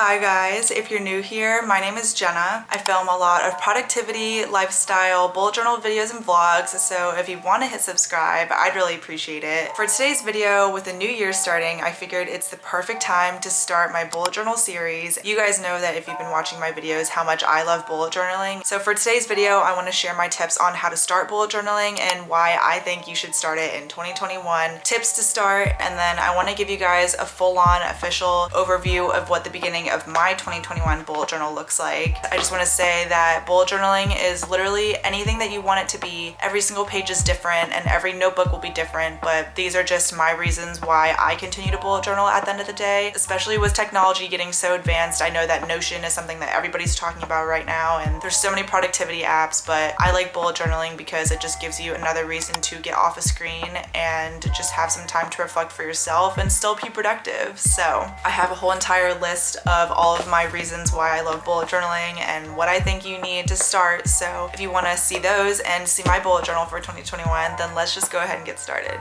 Hi guys, if you're new here, my name is Jenna. I film a lot of productivity, lifestyle, bullet journal videos and vlogs, so if you want to hit subscribe, I'd really appreciate it. For today's video, with the new year starting, I figured it's the perfect time to start my bullet journal series. You guys know that if you've been watching my videos how much I love bullet journaling. So for today's video, I want to share my tips on how to start bullet journaling and why I think you should start it in 2021, tips to start, and then I want to give you guys a full-on official overview of what the beginning of my 2021 bullet journal looks like. I just want to say that bullet journaling is literally anything that you want it to be. Every single page is different and every notebook will be different, but these are just my reasons why I continue to bullet journal at the end of the day. Especially with technology getting so advanced, I know that Notion is something that everybody's talking about right now, and there's so many productivity apps, but I like bullet journaling because it just gives you another reason to get off a screen and just have some time to reflect for yourself and still be productive. So I have a whole entire list of all of my reasons why I love bullet journaling and what I think you need to start. So if you want to see those and see my bullet journal for 2021, then let's just go ahead and get started.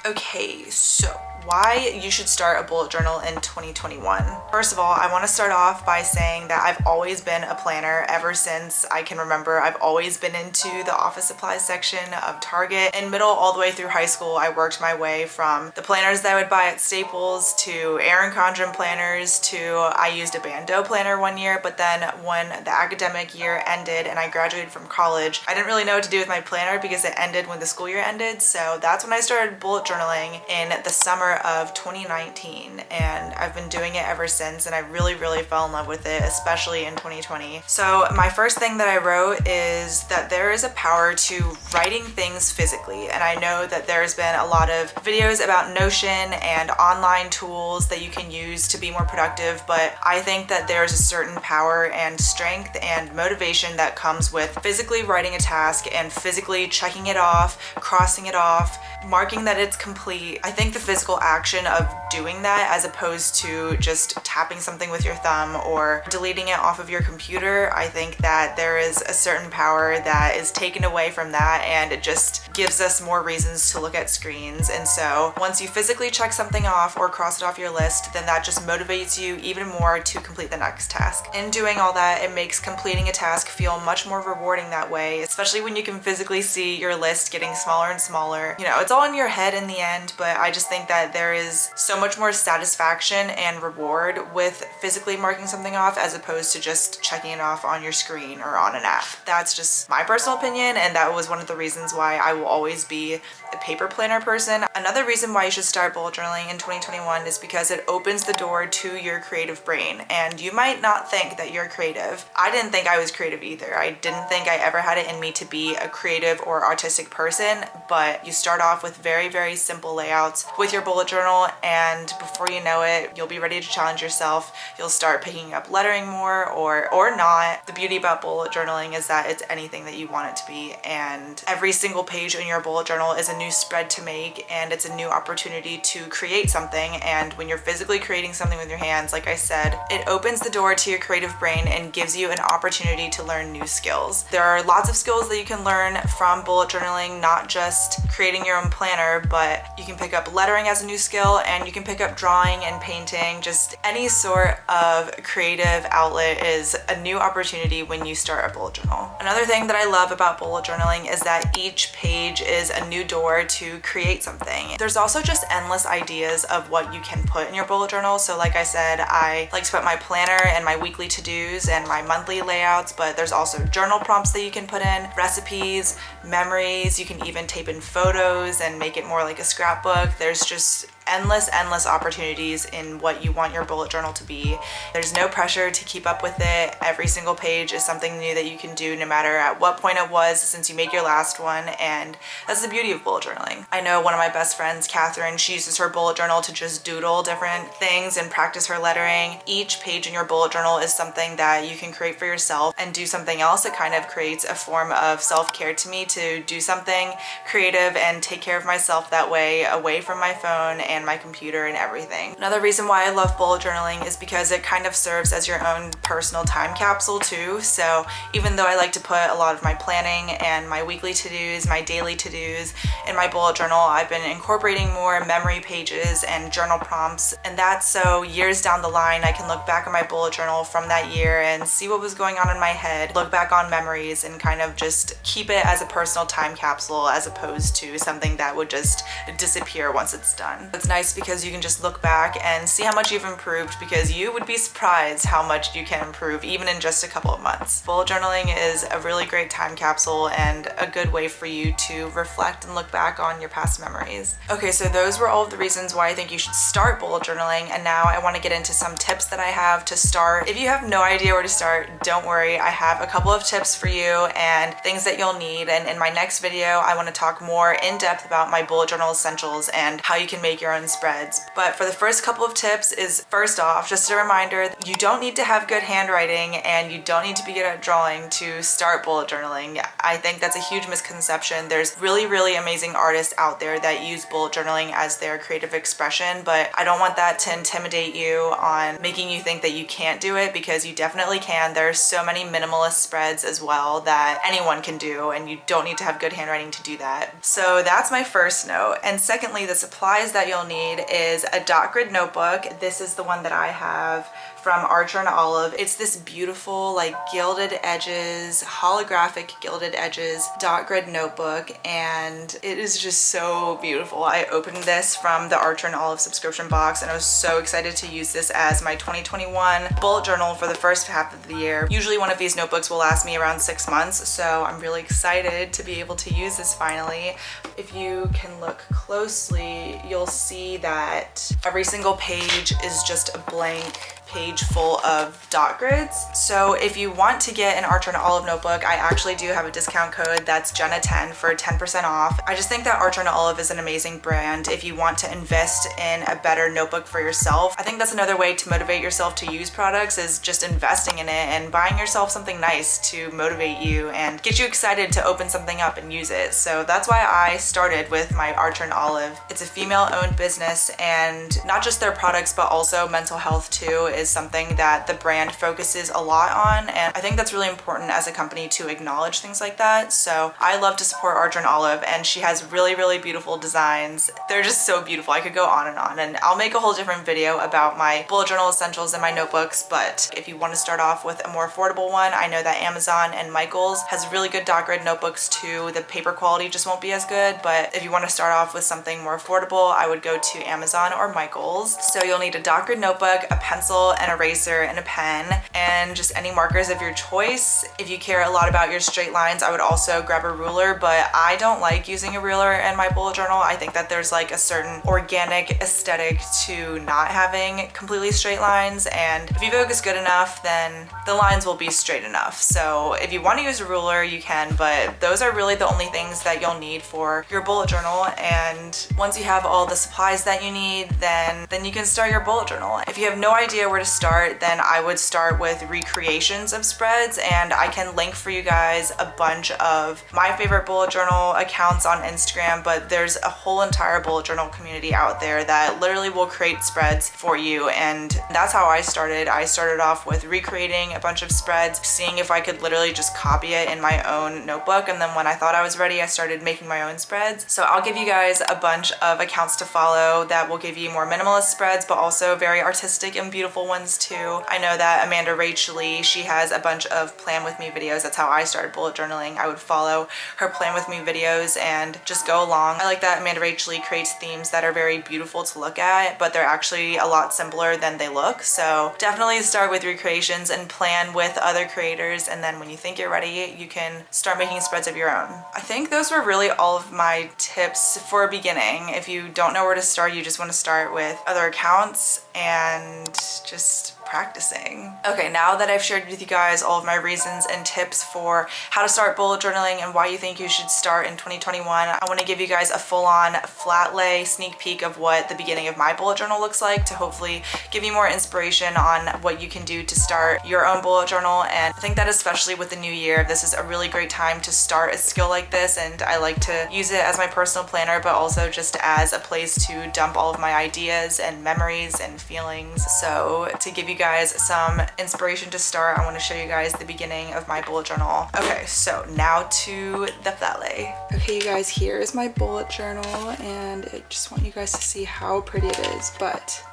Okay, so why you should start a bullet journal in 2021. First of all, I want to start off by saying that I've always been a planner ever since I can remember. I've always been into the office supplies section of Target. In middle all the way through high school, I worked my way from the planners that I would buy at Staples to Erin Condren planners to I used a Bando planner one year, but then when the academic year ended and I graduated from college, I didn't really know what to do with my planner because it ended when the school year ended. So that's when I started bullet journaling in the summer of 2019, and I've been doing it ever since, and I really fell in love with it, especially in 2020. So my first thing that I wrote is that there is a power to writing things physically, and I know that there's been a lot of videos about Notion and online tools that you can use to be more productive, but I think that there's a certain power and strength and motivation that comes with physically writing a task and physically checking it off, crossing it off, marking that it's complete. I think the physical action of doing that, as opposed to just tapping something with your thumb or deleting it off of your computer, I think that there is a certain power that is taken away from that, and it just gives us more reasons to look at screens. And so once you physically check something off or cross it off your list, then that just motivates you even more to complete the next task. In doing all that, it makes completing a task feel much more rewarding that way, especially when you can physically see your list getting smaller and smaller. You know, it's all in your head in the end, but I just think that there is so much more satisfaction and reward with physically marking something off as opposed to just checking it off on your screen or on an app. That's just my personal opinion, and that was one of the reasons why I will always be a paper planner person. Another reason why you should start bullet journaling in 2021 is because it opens the door to your creative brain, and you might not think that you're creative. I didn't think I was creative either. I didn't think I ever had it in me to be a creative or artistic person, but you start off with very simple layouts with your bullet journal, and before you know it, you'll be ready to challenge yourself. You'll start picking up lettering more or not. The beauty about bullet journaling is that it's anything that you want it to be, and every single page in your bullet journal is a new spread to make, and it's a new opportunity to create something. And when you're physically creating something with your hands, like I said, it opens the door to your creative brain and gives you an opportunity to learn new skills. There are lots of skills that you can learn from bullet journaling, not just creating your own planner, but you can pick up lettering as a new skill, and you can pick up drawing and painting. Just any sort of creative outlet is a new opportunity when you start a bullet journal. Another thing that I love about bullet journaling is that each page is a new door to create something. There's also just endless ideas of what you can put in your bullet journal. So like I said, I like to put my planner and my weekly to-dos and my monthly layouts, but there's also journal prompts that you can put in, recipes, memories. You can even tape in photos and make it more like a scrapbook. There's just endless opportunities in what you want your bullet journal to be. There's no pressure to keep up with it. Every single page is something new that you can do no matter at what point it was since you made your last one, and that's the beauty of bullet journaling. I know one of my best friends, Catherine, she uses her bullet journal to just doodle different things and practice her lettering. Each page in your bullet journal is something that you can create for yourself and do something else. It kind of creates a form of self-care to me to do something creative and take care of myself that way, away from my phone and my computer and everything. Another reason why I love bullet journaling is because it kind of serves as your own personal time capsule too. So even though I like to put a lot of my planning and my weekly to-dos, my daily to-dos in my bullet journal, I've been incorporating more memory pages and journal prompts, and that's so years down the line I can look back at my bullet journal from that year and see what was going on in my head, look back on memories, and kind of just keep it as a personal time capsule as opposed to something that would just disappear once it's done. It's nice because you can just look back and see how much you've improved, because you would be surprised how much you can improve even in just a couple of months. Bullet journaling is a really great time capsule and a good way for you to reflect and look back on your past memories. Okay, so those were all of the reasons why I think you should start bullet journaling, and now I want to get into some tips that I have to start. If you have no idea where to start, don't worry, I have a couple of tips for you and things that you'll need, and in my next video I want to talk more in depth about my bullet journal essentials and how you can make your own spreads. But for the first couple of tips is, first off, just a reminder, you don't need to have good handwriting and you don't need to be good at drawing to start bullet journaling. I think that's a huge misconception. There's really amazing artists out there that use bullet journaling as their creative expression, but I don't want that to intimidate you on making you think that you can't do it, because you definitely can. There's so many minimalist spreads as well that anyone can do, and you don't need to have good handwriting to do that. So that's my first note. And secondly, the supplies that you'll need is a dot grid notebook. This is the one that I have from Archer and Olive. It's this beautiful, like, gilded edges, holographic gilded edges dot grid notebook, and it is just so beautiful. I opened this from the Archer and Olive subscription box and I was so excited to use this as my 2021 bullet journal for the first half of the year. Usually one of these notebooks will last me around 6 months, so I'm really excited to be able to use this finally. If you can look closely, you'll see that every single page is just a blank page full of dot grids. So if you want to get an Archer and Olive notebook, I actually do have a discount code that's Jenna10 for 10% off. I just think that Archer and Olive is an amazing brand if you want to invest in a better notebook for yourself. I think that's another way to motivate yourself to use products, is just investing in it and buying yourself something nice to motivate you and get you excited to open something up and use it. So that's why I started with my Archer and Olive. It's a female-owned business, and not just their products but also mental health too is something that the brand focuses a lot on, and I think that's really important as a company to acknowledge things like that. So I love to support Archer and Olive, and she has really beautiful designs. They're just so beautiful. I could go on, and I'll make a whole different video about my bullet journal essentials and my notebooks. But if you want to start off with a more affordable one, I know that Amazon and Michaels has really good dot grid notebooks too. The paper quality just won't be as good, but if you want to start off with something more affordable, I would go to Amazon or Michaels. So you'll need a dot grid notebook, a pencil, an eraser, and a pen, and just any markers of your choice. If you care a lot about your straight lines, I would also grab a ruler, but I don't like using a ruler in my bullet journal. I think that there's like a certain organic aesthetic to not having completely straight lines, and if you focus good enough, then the lines will be straight enough. So if you want to use a ruler, you can, but those are really the only things that you'll need for your bullet journal. And once you have all the supplies that you need, then you can start your bullet journal. If you have no idea where to start, then I would start with recreations of spreads, and I can link for you guys a bunch of my favorite bullet journal accounts on Instagram, but there's a whole entire bullet journal community out there that literally will create spreads for you, and that's how I started. I started off with recreating a bunch of spreads, seeing if I could literally just copy it in my own notebook, and then when I thought I was ready, I started making my own spreads. So I'll give you guys a bunch of accounts to follow that will give you more minimalist spreads, but also very artistic and beautiful ones too. I know that Amanda Rachel, she has a bunch of plan with me videos. That's how I started bullet journaling. I would follow her plan with me videos and just go along. I like that Amanda Rachel creates themes that are very beautiful to look at, but they're actually a lot simpler than they look. So definitely start with recreations and plan with other creators, and then when you think you're ready, you can start making spreads of your own. I think those were really all of my tips for a beginning. If you don't know where to start, you just want to start with other accounts and just practicing. Okay, now that I've shared with you guys all of my reasons and tips for how to start bullet journaling and why you think you should start in 2021, I want to give you guys a full-on flat lay sneak peek of what the beginning of my bullet journal looks like to hopefully give you more inspiration on what you can do to start your own bullet journal. And I think that especially with the new year, this is a really great time to start a skill like this, and I like to use it as my personal planner, but also just as a place to dump all of my ideas and memories and feelings. So to give you guys some inspiration to start, I want to show you guys the beginning of my bullet journal. Okay, so now to the flat lay. Okay, you guys, here is my bullet journal, and I just want you guys to see how pretty it is. But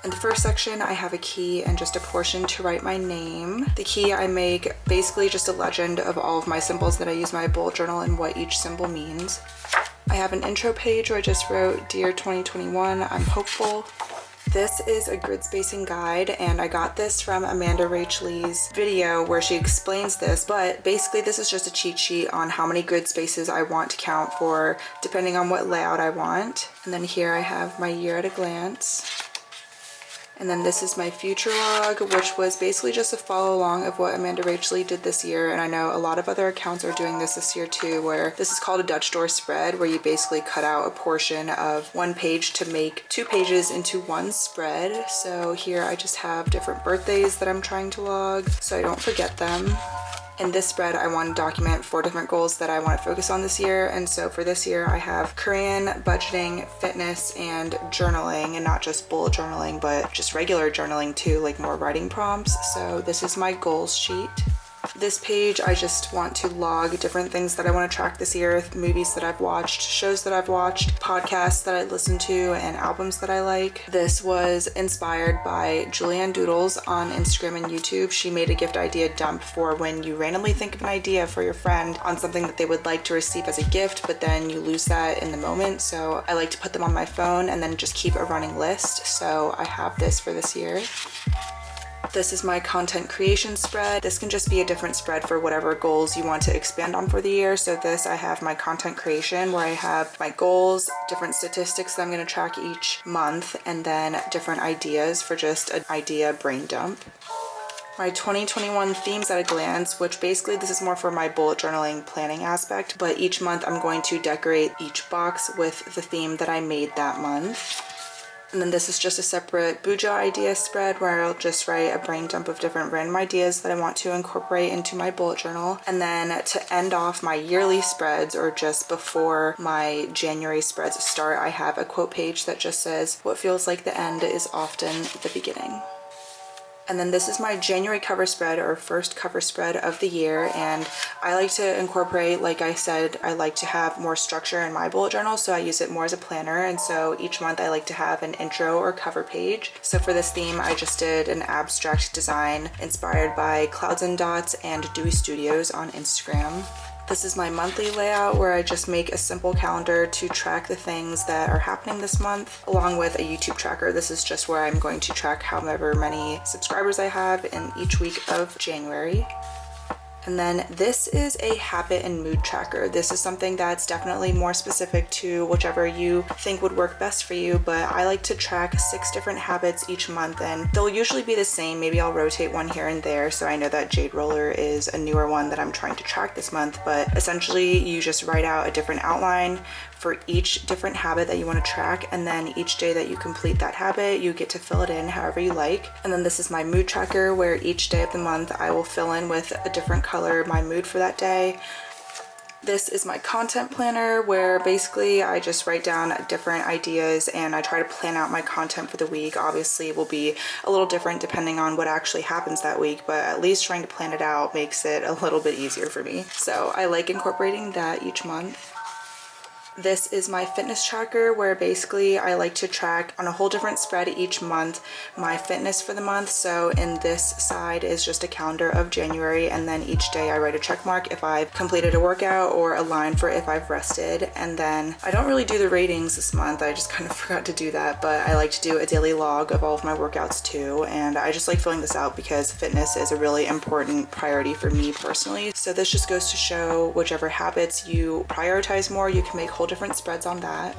in the first section, I have a key and just a portion to write my name. The key, I make basically just a legend of all of my symbols that I use in my bullet journal and what each symbol means. I have an intro page where I just wrote, Dear 2021, I'm hopeful. This is a grid spacing guide, and I got this from Amanda Rachley's video where she explains this, but basically this is just a cheat sheet on how many grid spaces I want to count for depending on what layout I want. And then here I have my year at a glance. And then this is my future log, which was basically just a follow along of what Amanda Rachley did this year. And I know a lot of other accounts are doing this year too, where this is called a Dutch door spread, where you basically cut out a portion of one page to make 2 pages into one spread. So here I just have different birthdays that I'm trying to log so I don't forget them. In this spread, I want to document 4 different goals that I want to focus on this year. And so for this year, I have Korean, budgeting, fitness, and journaling, and not just bullet journaling, but just regular journaling too, like more writing prompts. So this is my goals sheet. This page, I just want to log different things that I want to track this year, movies that I've watched, shows that I've watched, podcasts that I listen to, and albums that I like. This was inspired by Julianne Doodles on Instagram and YouTube. She made a gift idea dump for when you randomly think of an idea for your friend on something that they would like to receive as a gift, but then you lose that in the moment. So I like to put them on my phone and then just keep a running list. So I have this for this year. This is my content creation spread. This can just be a different spread for whatever goals you want to expand on for the year. So this, I have my content creation where I have my goals, different statistics that I'm going to track each month, and then different ideas for just an idea brain dump. My 2021 themes at a glance, which basically this is more for my bullet journaling planning aspect, but each month I'm going to decorate each box with the theme that I made that month. And then this is just a separate bujo idea spread where I'll just write a brain dump of different random ideas that I want to incorporate into my bullet journal. And then to end off my yearly spreads, or just before my January spreads start, I have a quote page that just says, what feels like the end is often the beginning. And then this is my January cover spread, or first cover spread of the year, and I like to incorporate, like I said, I like to have more structure in my bullet journal, so I use it more as a planner. And so each month I like to have an intro or cover page. So for this theme, I just did an abstract design inspired by Clouds and Dots and Dewy Studios on Instagram. This is my monthly layout where I just make a simple calendar to track the things that are happening this month, along with a YouTube tracker. This is just where I'm going to track however many subscribers I have in each week of January. And then this is a habit and mood tracker. This is something that's definitely more specific to whichever you think would work best for you, but I like to track 6 different habits each month, and they'll usually be the same. Maybe I'll rotate one here and there. So I know that Jade Roller is a newer one that I'm trying to track this month, but essentially you just write out a different outline for each different habit that you want to track, and then each day that you complete that habit, you get to fill it in however you like. And then this is my mood tracker where each day of the month I will fill in with a different color my mood for that day. This is my content planner where basically I just write down different ideas and I try to plan out my content for the week. Obviously it will be a little different depending on what actually happens that week, but at least trying to plan it out makes it a little bit easier for me. So I like incorporating that each month. This is my fitness tracker where basically I like to track on a whole different spread each month my fitness for the month. So in this side is just a calendar of January, and then each day I write a check mark if I've completed a workout or a line for if I've rested. And then I don't really do the ratings this month, I just kind of forgot to do that, but I like to do a daily log of all of my workouts too. And I just like filling this out because fitness is a really important priority for me personally. So this just goes to show whichever habits you prioritize more, you can make whole different spreads on that.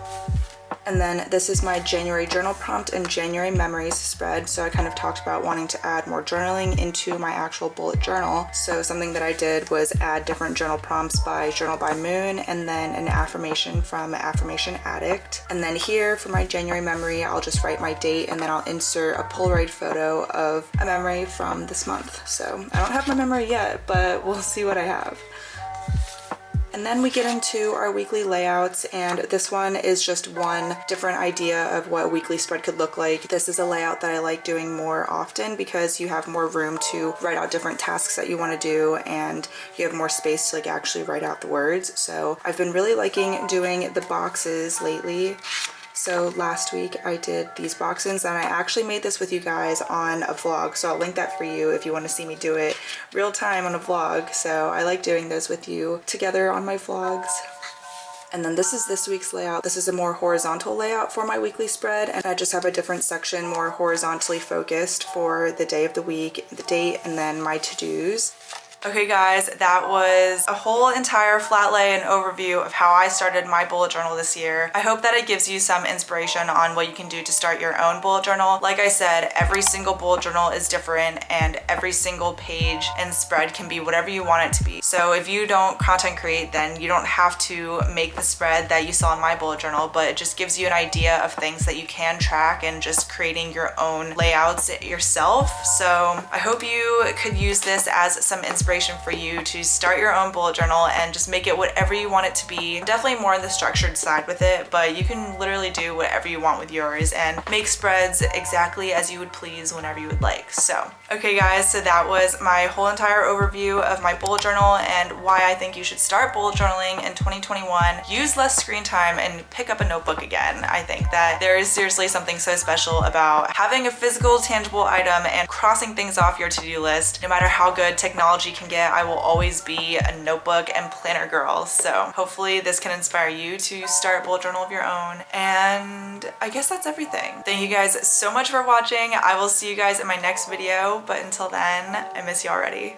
And then this is my January journal prompt and January memories spread. So I kind of talked about wanting to add more journaling into my actual bullet journal. So something that I did was add different journal prompts by Journal by Moon, and then an affirmation from Affirmation Addict. And then here for my January memory, I'll just write my date and then I'll insert a Polaroid photo of a memory from this month. So I don't have my memory yet, but we'll see what I have. And then we get into our weekly layouts, and this one is just one different idea of what a weekly spread could look like. This is a layout that I like doing more often because you have more room to write out different tasks that you want to do, and you have more space to like actually write out the words. So I've been really liking doing the boxes lately. So last week I did these boxes, and I actually made this with you guys on a vlog, so I'll link that for you if you want to see me do it real time on a vlog. So I like doing those with you together on my vlogs. And then this is this week's layout. This is a more horizontal layout for my weekly spread, and I just have a different section more horizontally focused for the day of the week, the date, and then my to-dos. Okay guys, that was a whole entire flat lay and overview of how I started my bullet journal this year. I hope that it gives you some inspiration on what you can do to start your own bullet journal. Like I said, every single bullet journal is different, and every single page and spread can be whatever you want it to be. So if you don't content create, then you don't have to make the spread that you saw in my bullet journal, but it just gives you an idea of things that you can track and just creating your own layouts yourself. So I hope you could use this as some inspiration for you to start your own bullet journal and just make it whatever you want it to be. Definitely more on the structured side with it, but you can literally do whatever you want with yours and make spreads exactly as you would please whenever you would like. So, okay guys, so that was my whole entire overview of my bullet journal and why I think you should start bullet journaling in 2021. Use less screen time and pick up a notebook again. I think that there is seriously something so special about having a physical, tangible item and crossing things off your to-do list. No matter how good technology can get, I will always be a notebook and planner girl. So hopefully this can inspire you to start a bullet journal of your own. And I guess that's everything. Thank you guys so much for watching. I will see you guys in my next video, but until then, I miss you already.